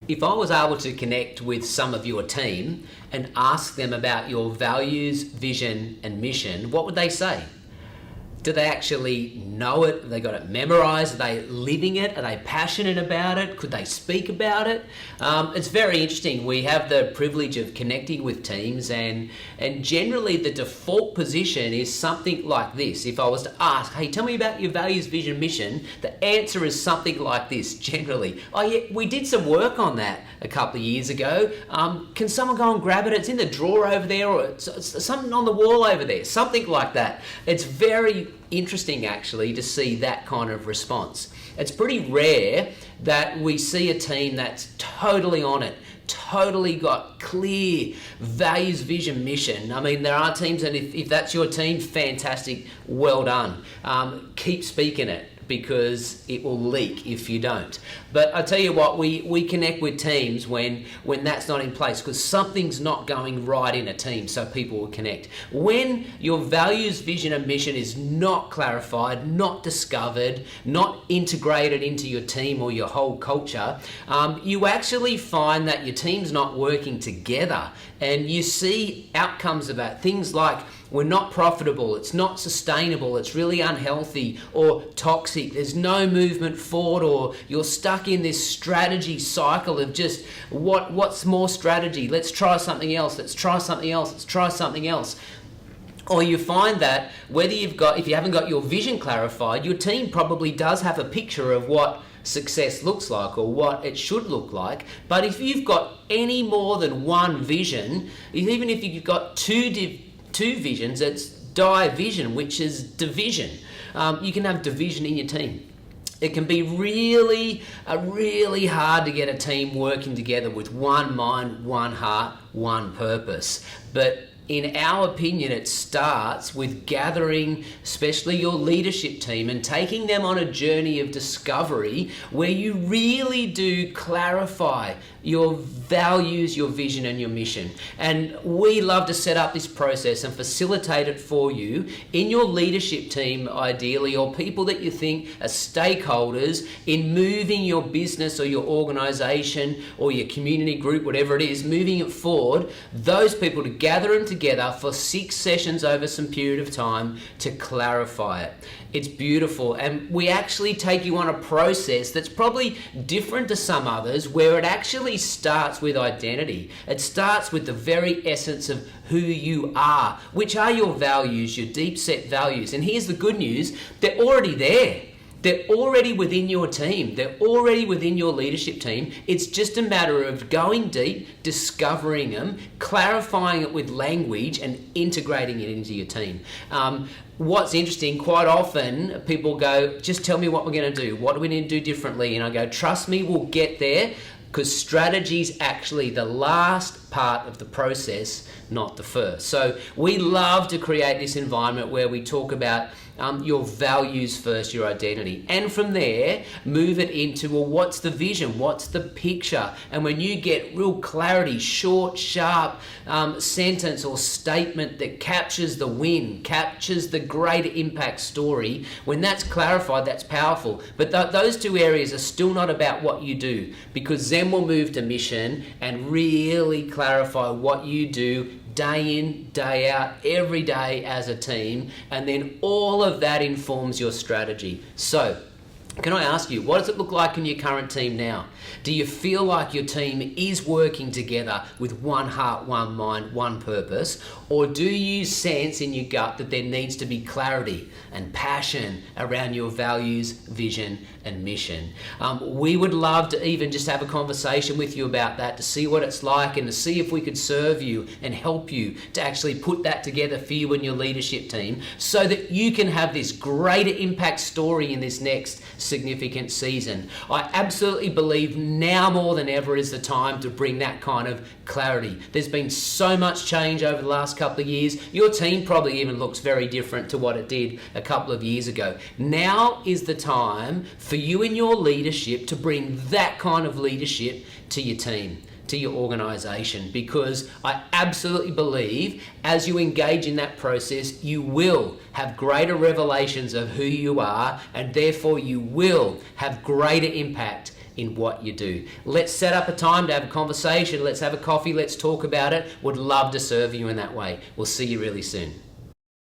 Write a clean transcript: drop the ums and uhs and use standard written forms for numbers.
If I was able to connect with some of your team and ask them about your values, vision, and mission, what would they say? Do they actually know it? Have they got it memorized? Are they living it? Are they passionate about it? Could they speak about it? It's very interesting. We have the privilege of connecting with teams, and generally the default position is something like this. If I was to ask, hey, tell me about your values, vision, mission, the answer is something like this generally. Oh yeah, we did some work on that a couple of years ago. Can someone go and grab it? It's in the drawer over there, or it's something on the wall over there, something like that. It's very interesting actually to see that kind of response. It's pretty rare that we see a team that's totally on it, totally got clear values, vision, mission. I mean, there are teams, and if that's your team, fantastic, well done. Keep speaking it, because it will leak if you don't. But I tell you what, we connect with teams when that's not in place, because something's not going right in a team, so people will connect. When your values, vision and mission is not clarified, not discovered, not integrated into your team or your whole culture, you actually find that your team's not working together, and you see outcomes of that. Things like, we're not profitable, it's not sustainable, it's really unhealthy or toxic, there's no movement forward, or you're stuck in this strategy cycle of just what's more strategy, let's try something else, let's try something else, let's try something else. Or you find that if you haven't got your vision clarified, your team probably does have a picture of what success looks like or what it should look like. But if you've got any more than one vision, even if you've got two visions, it's division, which is division. You can have division in your team. It can be really hard to get a team working together with one mind, one heart, one purpose. But in our opinion, it starts with gathering, especially your leadership team, and taking them on a journey of discovery where you really do clarify your values, your vision and your mission. And we love to set up this process and facilitate it for you in your leadership team, ideally, or people that you think are stakeholders in moving your business or your organization or your community group, whatever it is, moving it forward. Those people, to gather them together for 6 sessions over some period of time to clarify it. It's beautiful, and we actually take you on a process that's probably different to some others, where it actually starts with identity. It starts with the very essence of who you are, which are your values, your deep set values. And here's the good news, they're already there. They're already within your team. They're already within your leadership team. It's just a matter of going deep, discovering them, clarifying it with language and integrating it into your team. What's interesting, quite often people go, just tell me what we're going to do. What do we need to do differently? And I go, trust me, we'll get there, because strategy is actually the last part of the process, not the first. So we love to create this environment where we talk about your values first, your identity, and from there move it into, well, what's the vision, what's the picture? And when you get real clarity, short, sharp sentence or statement that captures the win, captures the greater impact story, when that's clarified, that's powerful. But those two areas are still not about what you do, because then we'll move to mission and really clarify what you do day in, day out, every day as a team, and then all of that informs your strategy. So, can I ask you, what does it look like in your current team now? Do you feel like your team is working together with one heart, one mind, one purpose? Or do you sense in your gut that there needs to be clarity and passion around your values, vision, and mission? We would love to even just have a conversation with you about that, to see what it's like and to see if we could serve you and help you to actually put that together for you and your leadership team, so that you can have this greater impact story in this next significant season. I absolutely believe now more than ever is the time to bring that kind of clarity. There's been so much change over the last couple of years. Your team probably even looks very different to what it did a couple of years ago. Now is the time for you and your leadership to bring that kind of leadership to your team, to your organization, because I absolutely believe as you engage in that process, you will have greater revelations of who you are, and therefore you will have greater impact in what you do. Let's set up a time to have a conversation. Let's have a coffee. Let's talk about it. Would love to serve you in that way. We'll see you really soon.